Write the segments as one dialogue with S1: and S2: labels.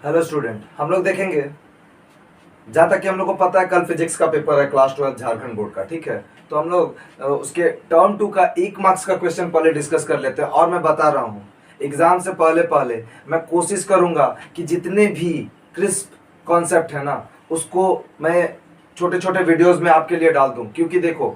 S1: Hello student, हम लोग देखेंगे जहाँ तक कि हम लोग को पता है कल फिजिक्स का पेपर है क्लास 12 झारखंड बोर्ड का। ठीक है, तो हम लोग उसके टर्म 2 का 1 मार्क्स का क्वेश्चन पहले डिस्कस कर लेते हैं। और मैं बता रहा हूँ एग्जाम से पहले पहले मैं कोशिश करूंगा कि जितने भी क्रिस्प कॉन्सेप्ट है ना उसको मैं छोटे छोटे वीडियोस में आपके लिए डाल दूं। क्योंकि देखो,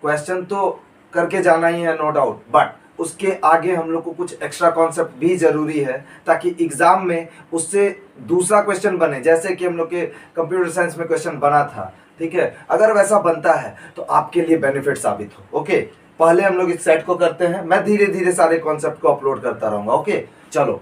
S1: क्वेश्चन तो करके जाना ही है नो डाउट, बट उसके आगे हम लोग को कुछ एक्स्ट्रा कॉन्सेप्ट भी जरूरी है ताकि एग्जाम में उससे दूसरा क्वेश्चन बने, जैसे कि हम लोग के कंप्यूटर साइंस में क्वेश्चन बना था। ठीक है, अगर वैसा बनता है तो आपके लिए बेनिफिट साबित हो। ओके, पहले हम लोग इस सेट को करते हैं, मैं धीरे धीरे सारे कॉन्सेप्ट को अपलोड करता रहूंगा। ओके, चलो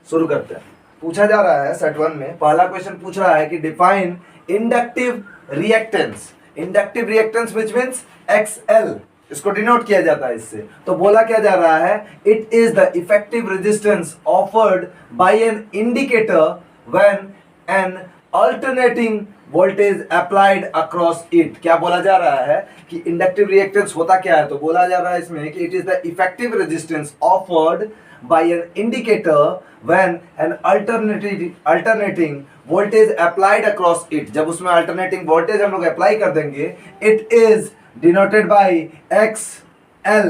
S1: शुरू करते हैं। पूछा जा रहा है सेट 1 में पहला क्वेश्चन पूछ रहा है कि define inductive reactance. Inductive reactance which means XL, इसको डिनोट किया जाता है इससे। तो बोला क्या जा रहा है, it is the effective resistance offered by an indicator when an alternating voltage applied across it. क्या बोला जा रहा है कि इंडक्टिव रिएक्टेंस होता क्या है, तो बोला जा रहा है इसमें कि it is the effective resistance offered by an indicator when an alternating voltage applied across it. जब उसमें अल्टरनेटिंग वोल्टेज हम लोग अप्लाई कर देंगे, it is denoted by XL।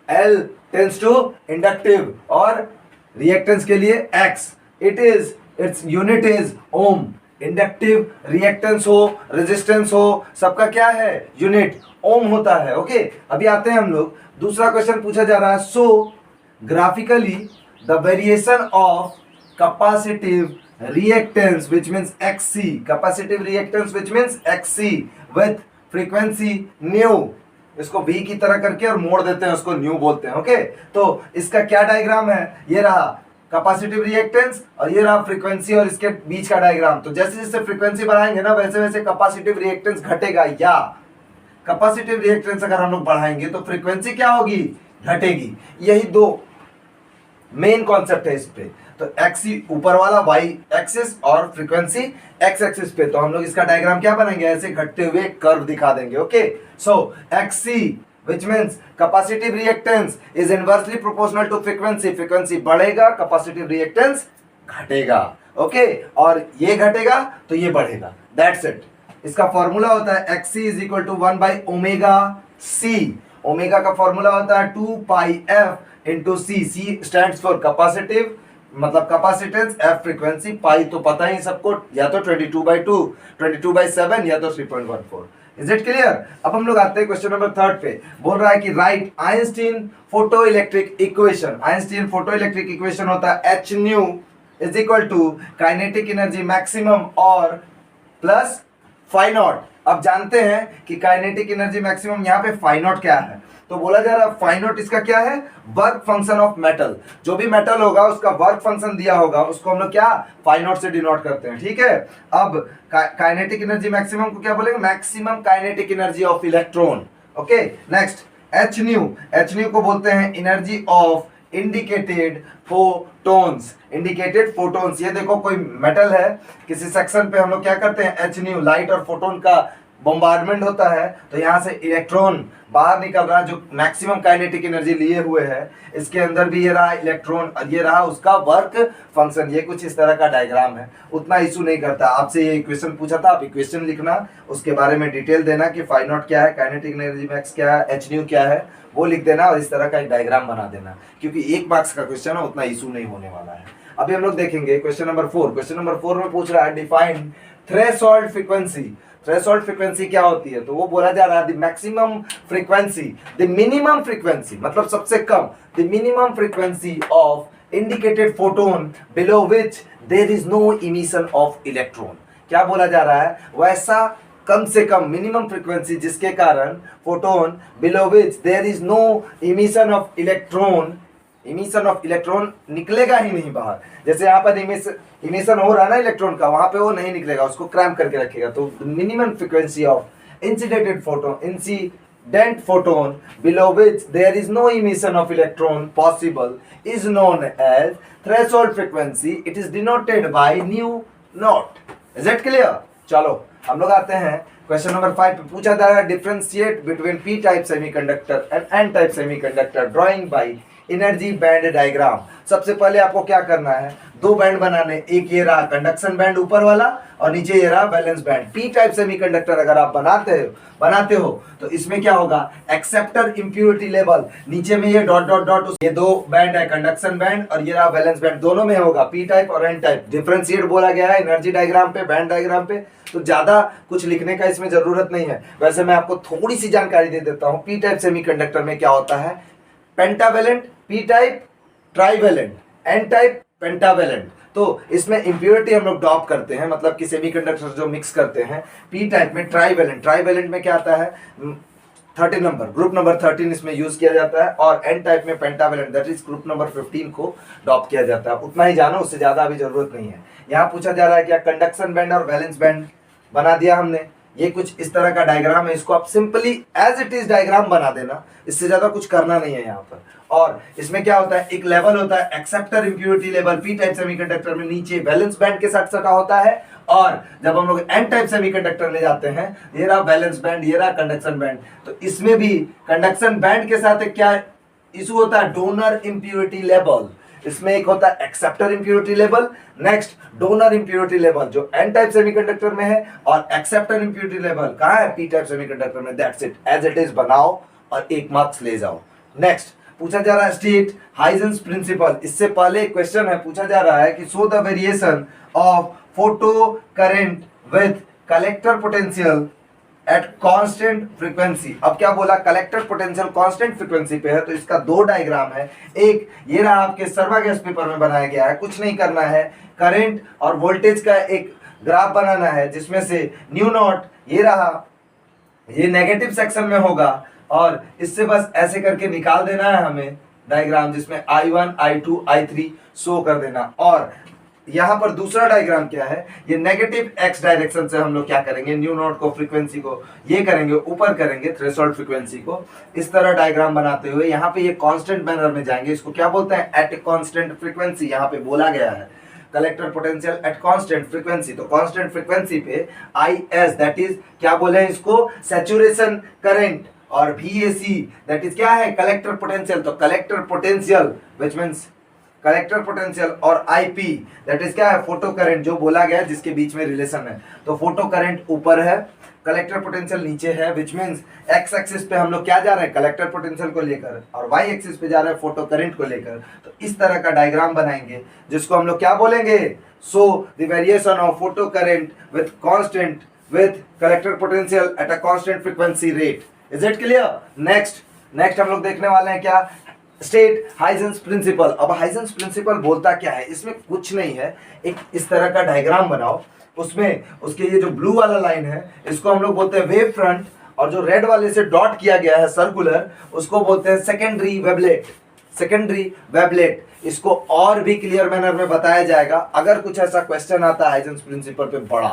S1: L tends to inductive और रिएक्टेंस के लिए X, its unit is ohm. Inductive reactance हो, रेजिस्टेंस हो, सबका क्या है, यूनिट ओम होता है। ओके, अभी आते हैं हम लोग, दूसरा क्वेश्चन पूछा जा रहा है, so graphically the variation of capacitive reactance which means XC, capacitive reactance which means XC with frequency nu, इसको V की तरह करके और मोड़ देते हैं, उसको न्यू बोलते हैं। ओके, तो इसका क्या डायग्राम है, ये रहा कैपेसिटिव रिएक्टेंस और ये रहा फ्रीक्वेंसी और इसके बीच का डायग्राम। तो जैसे जैसे फ्रीक्वेंसी बढ़ाएंगे ना वैसे वैसे कैपेसिटिव रिएक्टेंस घटेगा, या कैपेसिटिव रिएक्टेंस अगर हम लोग बढ़ाएंगे तो फ्रीक्वेंसी क्या होगी, घटेगी। यही दो मेन कॉन्सेप्ट है इस पे। तो एक्सी ऊपर वाला y एक्सिस और फ्रीक्वेंसी x एक्सिस पे, तो हम लोग इसका डायग्राम क्या बनाएंगे, ऐसे घटते हुए कर्व दिखा देंगे। Okay, so XC which means capacitive reactance is inversely proportional to frequency। Frequency बढ़ेगा, कैपेसिटिव रिएक्टेंस घटेगा। ओके, और ये घटेगा तो ये बढ़ेगा, दैट्स इट। इसका फॉर्मूला होता है XC is equal to 1 by omega C। Omega का फॉर्मूला होता है 2 pi f into C। C stands for capacitive मतलब कैपेसिटेंस, F फ्रीक्वेंसी, पाई तो पता ही सबको, या तो 22/2, 22/7 या तो 3.14। Is it clear? अब हम लोग आते हैं क्वेश्चन नंबर 3 पे। बोल रहा है कि write Einstein photo electric equation. Einstein photo electric equation होता है H nu is equal to kinetic energy maximum और प्लस फाई नॉट। अब जानते हैं कि काइनेटिक एनर्जी मैक्सिमम, यहाँ पे फाई नॉट क्या है, तो बोला जा रहा है फाई नॉट इसका क्या है, वर्क फंक्शन ऑफ मेटल। जो भी मेटल होगा उसका वर्क फंक्शन दिया होगा उसको हम लोग क्या फाई नॉट से डिनोट करते हैं। ठीक है, अब काइनेटिक एनर्जी मैक्सिमम को क्या बोलेंगे, maximum kinetic energy of electron. Okay, next H new को बोलते हैं energy of indicated photons. Indicated photons, ये देखो कोई मेटल है, किसी सेक्शन पे हम लोग क्या करते हैं, एच न्यू, लाइट और फोटोन का बॉम्बार्डमेंट होता है, तो यहाँ से इलेक्ट्रॉन बाहर निकल रहा है जो मैक्सिमम काइनेटिक एनर्जी लिए हुए है। इसके अंदर भी ये रहा इलेक्ट्रॉन और ये रहा उसका वर्क फंक्शन। ये कुछ इस तरह का डायग्राम है, उतना इशू नहीं करता। आपसे ये इक्वेशन पूछा था, आप इक्वेशन लिखना, उसके बारे में डिटेल देना कि फाई नॉट क्या है, काइनेटिक एनर्जी मैक्स क्या है, एच न्यू क्या है, वो लिख देना और इस तरह का एक डायग्राम बना देना, क्योंकि 1 मार्क्स का क्वेश्चन है, उतना इशू नहीं होने वाला है। अभी हम लोग देखेंगे क्वेश्चन नंबर 4। क्वेश्चन नंबर 4 में पूछ रहा है define threshold frequency. Threshold frequency क्या होती है, तो वो बोला जा रहा है the maximum frequency, the minimum frequency मतलब सबसे कम, the minimum frequency of indicated photon below which there is no emission of electron. क्या बोला जा रहा है, वैसा कम से कम मिनिमम फ्रीक्वेंसी जिसके कारण photon below which there is no emission of electron, emission of electron निकलेगा ही नहीं बाहर। जैसे यहाँ पर इमिशन हो रहा है ना इलेक्ट्रॉन का, वहां पे वो नहीं निकलेगा, उसको क्रैम्प करके रखेगा। तो minimum frequency of incident photon below which there is no emission of electron possible is known as threshold frequency. It is denoted by nu naught. Is it clear? चलो हम लोग आते हैं क्वेश्चन नंबर 5 पे। पूछा जा रहा है differentiate between p type semiconductor and n type semiconductor drawing by energy band diagram. सबसे पहले आपको क्या करना है, दो बैंड बनाने, एक ये रहा कंडक्शन बैंड ऊपर वाला और नीचे ये रहा valence band. P type semiconductor अगर आप बनाते हो तो इसमें क्या होगा, एक्सेप्टर इंप्योरिटी लेवल, नीचे में ये डॉट डॉट डॉट, ये दो बैंड है कंडक्शन बैंड और ये रहा वैलेंस बैंड, दोनों में होगा पी टाइप और एन टाइप। डिफरेंशिएट बोला गया है एनर्जी डायग्राम पे, बैंड डायग्राम पे, तो ज्यादा कुछ लिखने का इसमें जरूरत नहीं है। वैसे मैं आपको थोड़ी सी जानकारी दे देता हूं, पी टाइप सेमीकंडक्टर में क्या होता है, pentavalent, p type trivalent, n type pentavalent. तो इसमें इंप्योरिटी हम लोग ड्रॉप करते हैं, मतलब कि सेमीकंडक्टर जो मिक्स करते हैं। पी टाइप में ट्राइवेलेंट, ट्राइवेलेंट में क्या आता है 13 नंबर, ग्रुप नंबर 13 इसमें यूज किया जाता है। और एन टाइप में pentavalent, that is group number 15 को ड्रॉप किया जाता है। उतना ही जानो, उससे ज्यादा अभी जरूरत नहीं है। यहाँ पूछा जा रहा है क्या, कंडक्शन बैंड और वैलेंस बैंड बना दिया हमने। ये कुछ इस तरह का डायग्राम है, इसको आप simply as it is diagram बना देना, इससे ज्यादा कुछ करना नहीं है यहाँ पर। और इसमें क्या होता है, एक लेवल होता है acceptor impurity level, P type semiconductor में नीचे वैलेंस बैंड के साथ सटा होता है। और जब हम लोग एन टाइप सेमीकंडक्टर ले जाते हैं, ये रहा वैलेंस बैंड, ये रहा कंडक्शन बैंड, तो इसमें भी कंडक्शन बैंड के साथ एक क्या इशू होता है, डोनर इंप्योरिटी लेवल। इसमें एक होता है acceptor impurity level, next donor impurity level जो एन टाइप सेमीकंडक्टर में है, और एक्सेप्टर इंप्योरिटी लेवल कहाँ है, पी टाइप सेमीकंडक्टर में। That's it, as it is बनाओ और 1 मार्क्स ले जाओ। नेक्स्ट पूछा जा रहा है स्टेट हाइजेंस प्रिंसिपल। इससे पहले एक क्वेश्चन है, पूछा जा रहा है कि show the variation of photo current with collector potential at constant frequency. अब क्या बोला, कलेक्टर पोटेंशियल कांस्टेंट फ्रीक्वेंसी पे है, तो इसका दो डायग्राम है। एक ये रहा आपके सर्वागेस पेपर में बनाया गया है, कुछ नहीं करना है, करंट और वोल्टेज का एक ग्राफ बनाना है, जिसमें से न्यू नॉट ये रहा, ये नेगेटिव सेक्शन में होगा, और इससे बस ऐसे करके निकाल देना है हमें डायग्राम, जिसमें I1 I2 I3 शो कर देना। और यहाँ पर दूसरा डायग्राम क्या है, ये नेगेटिव एक्स डायरेक्शन से हम लोग क्या करेंगे, न्यू नोट को, फ्रीक्वेंसी को ये करेंगे ऊपर करेंगे, थ्रेशोल्ड फ्रीक्वेंसी को इस तरह डायग्राम बनाते हुए यहाँ पे ये कांस्टेंट मैनर में जाएंगे। इसको क्या बोलते हैं, एट कांस्टेंट फ्रीक्वेंसी, यहाँ पे बोला गया है collector potential at constant frequency. तो कांस्टेंट फ्रीक्वेंसी पे IS दैट इज क्या बोले हैं इसको, सैचुरेशन करंट, और VAC दैट इज क्या है, कलेक्टर पोटेंशियल। तो collector potential which means collector potential, और IP दैट इज क्या है, फोटो करंट, जो बोला गया है जिसके बीच में रिलेशन है। तो फोटो करंट ऊपर है, कलेक्टर पोटेंशियल नीचे है, विच मींस एक्स एक्सिस पे हम लोग क्या जा रहे हैं, कलेक्टर पोटेंशियल को लेकर, और वाई एक्सिस पे जा रहे हैं फोटो करंट को लेकर। तो इस तरह का डायग्राम बनाएंगे, जिसको हम लोग क्या बोलेंगे, so the variation of photo current with constant with collector potential at a constant frequency rate. Is it clear? Next हम लोग देखने वाले हैं क्या, स्टेट हाइजेंस प्रिंसिपल। अब हाइजेंस प्रिंसिपल बोलता क्या है, इसमें कुछ नहीं है, एक इस तरह का डायग्राम बनाओ, उसमें उसके ये जो ब्लू वाला लाइन है इसको हम लोग बोलते हैं वेव फ्रंट, और जो रेड वाले से डॉट किया गया है सर्कुलर उसको बोलते हैं सेकेंडरी वेवलेट। सेकेंडरी वेवलेट, इसको और भी क्लियर मैनर में बताया जाएगा अगर कुछ ऐसा क्वेश्चन आता है हाइजेंस प्रिंसिपल पे बड़ा,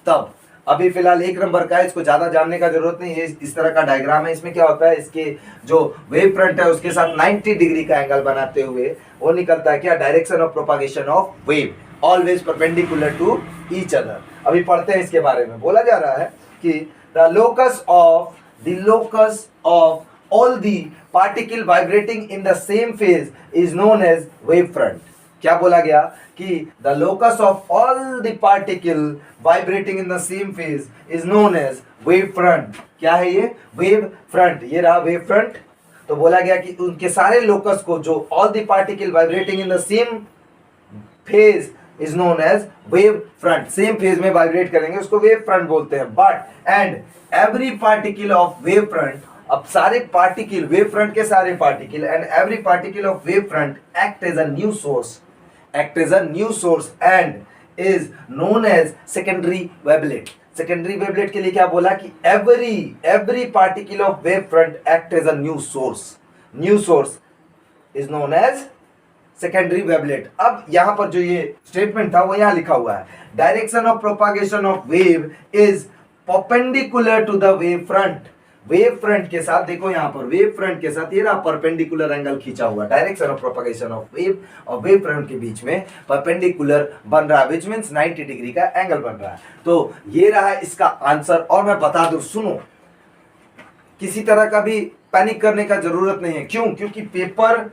S1: तब। अभी फिलहाल 1 नंबर का है, इसको ज्यादा जानने का जरूरत नहीं है। इस तरह का डायग्राम है, इसमें क्या होता है, इसके जो वेव फ्रंट है उसके साथ 90 डिग्री का एंगल बनाते हुए वो निकलता है क्या, direction of propagation of wave, always perpendicular to each other. अभी पढ़ते हैं इसके बारे में। बोला जा रहा है कि the locus of all the particle vibrating in the same phase is known as wave front. क्या बोला गया कि the locus of all the particle vibrating in the same phase is known as wave front. क्या है ये, wave front, ये रहा wave front. तो बोला गया कि उनके सारे लोकस को, जो all the particle vibrating in the same phase is known as wave front, same phase में वाइब्रेट करेंगे उसको वेव फ्रंट बोलते हैं। But and every particle of wave front, अब सारे पार्टिकल, वेव फ्रंट के सारे particle and every particle of wave front act as a new source and is known as secondary wavelet. Secondary wavelet के लिए क्या बोला कि every particle of wave front act as a new source is known as secondary wavelet. अब यहां पर जो ये स्टेटमेंट था वो यहां लिखा हुआ है, direction of propagation of wave is perpendicular to the wave front. Wave front के साथ देखो, यहां पर वेव फ्रंट के साथ ये रहा परपेंडिकुलर एंगल खींचा हुआ, direction of propagation of wave और वेव फ्रंट के बीच में परपेंडिकुलर बन रहा है, विच मींस 90 डिग्री का एंगल बन रहा है। तो ये रहा इसका आंसर। और मैं बता दूं, सुनो, किसी तरह का भी पैनिक करने का जरूरत नहीं है। क्यों? क्योंकि पेपर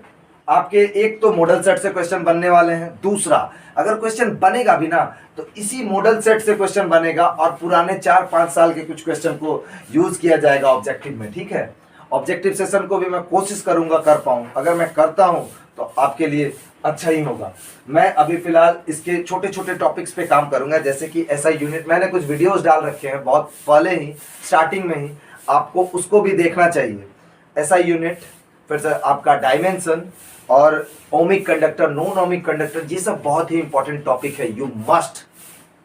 S1: आपके एक तो मॉडल सेट से क्वेश्चन बनने वाले हैं, दूसरा अगर क्वेश्चन बनेगा भी ना तो इसी मॉडल सेट से क्वेश्चन बनेगा और पुराने 4-5 साल के कुछ क्वेश्चन को यूज किया जाएगा ऑब्जेक्टिव में, ठीक है। ऑब्जेक्टिव सेशन को भी मैं कोशिश करूंगा कर पाऊं, अगर मैं करता हूं तो आपके लिए अच्छा ही होगा। मैं अभी फिलहाल इसके छोटे छोटे टॉपिक्स पे काम करूंगा, जैसे कि एसआई यूनिट मैंने कुछ वीडियोस डाल रखे हैं बहुत पहले ही, स्टार्टिंग में ही, आपको उसको भी देखना चाहिए। एसआई यूनिट, फिर से आपका डायमेंशन और ohmic conductor, non ohmic conductor, ये सब बहुत ही इंपॉर्टेंट टॉपिक है, यू मस्ट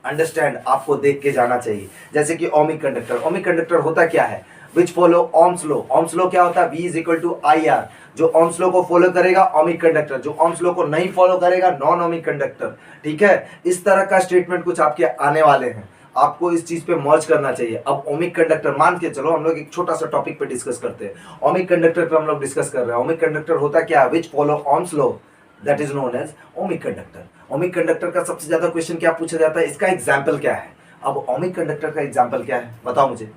S1: अंडरस्टैंड, आपको देख के जाना चाहिए। जैसे कि ओमिक कंडक्टर होता क्या है, which follow Ohm's law. Ohm's law क्या होता है, V = IR। जो ओम्स लॉ को फॉलो करेगा ओमिक कंडक्टर, जो ओम्स लॉ को नहीं फॉलो करेगा नॉन ओमिक कंडक्टर, ठीक है। इस तरह का स्टेटमेंट कुछ आपके आने वाले हैं, आपको इस चीज पे मर्ज करना चाहिए। अब ओमिक कंडक्टर मान के चलो, हम लोग एक छोटा सा टॉपिक पे डिस्कस करते हैं। ओमिक कंडक्टर पे हम लोग डिस्कस कर रहे हैं। ओमिक कंडक्टर होता क्या है, which follow Ohm's law, that is known as ohmic conductor. Ohmic conductor का सबसे ज्यादा क्वेश्चन क्या पूछा जाता है, इसका एग्जाम्पल क्या है। अब ओमिक कंडक्टर का एग्जाम्पल क्या है बताओ मुझे।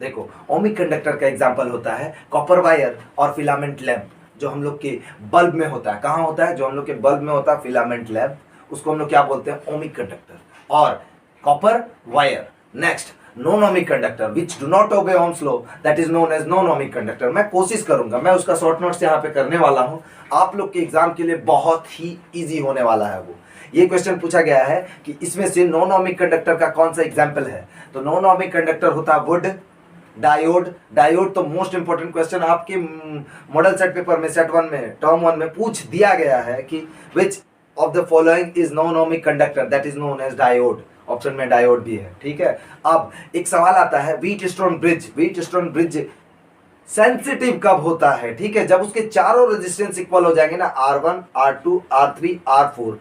S1: देखो, ओमिक कंडक्टर का एग्जाम्पल होता है कॉपर वायर और फिलामेंट लैंप, जो हम लोग के बल्ब में होता है। कहाँ होता है, जो हम लोग के बल्ब में होता है फिलामेंट लैंप, उसको हम लोग क्या बोलते हैं, ओमिक कंडक्टर और copper wire. Next, non ohmic conductor which do not obey Ohm's law, that is known as non ohmic conductor. मैं कोशिश करूंगा, मैं उसका शॉर्ट नोट्स यहाँ पे करने वाला हूँ, आप लोग के एग्जाम के लिए बहुत ही इजी होने वाला है वो। ये क्वेश्चन पूछा गया है कि इसमें से नॉन ओमिक कंडक्टर का कौन सा एग्जाम्पल है, तो नॉन ओमिक कंडक्टर होता है वुड, डायोड तो मोस्ट इंपोर्टेंट क्वेश्चन आपके मॉडल सेट पेपर में सेट 1 में टर्म 1 में पूछ दिया गया है कि which of the following is non ohmic conductor, that is known as diode. Option में डायोड भी है, ठीक है। अब एक सवाल आता है, व्हीटस्टोन ब्रिज सेंसिटिव कब होता है, ठीक है, जब उसके चारों रेजिस्टेंस इक्वल हो जाएंगे ना, R1 R2 R3 R4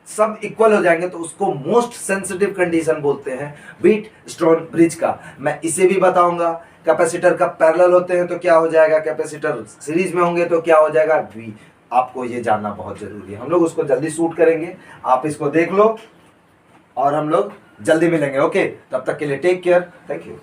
S1: सब इक्वल हो जाएंगे, तो उसको मोस्ट सेंसिटिव कंडीशन बोलते हैं व्हीटस्टोन ब्रिज का। मैं इसे भी बताऊंगा। कैपेसिटर का पैरेलल होते हैं तो क्या हो जाएगा, कैपेसिटर सीरीज में होंगे तो क्या हो जाएगा, वी। आपको ये जानना बहुत जरूरी है, हम लोग उसको जल्दी शूट करेंगे, आप इसको देख लो और हम लोग जल्दी मिलेंगे। ओके, तब तक के लिए टेक केयर, थैंक यू।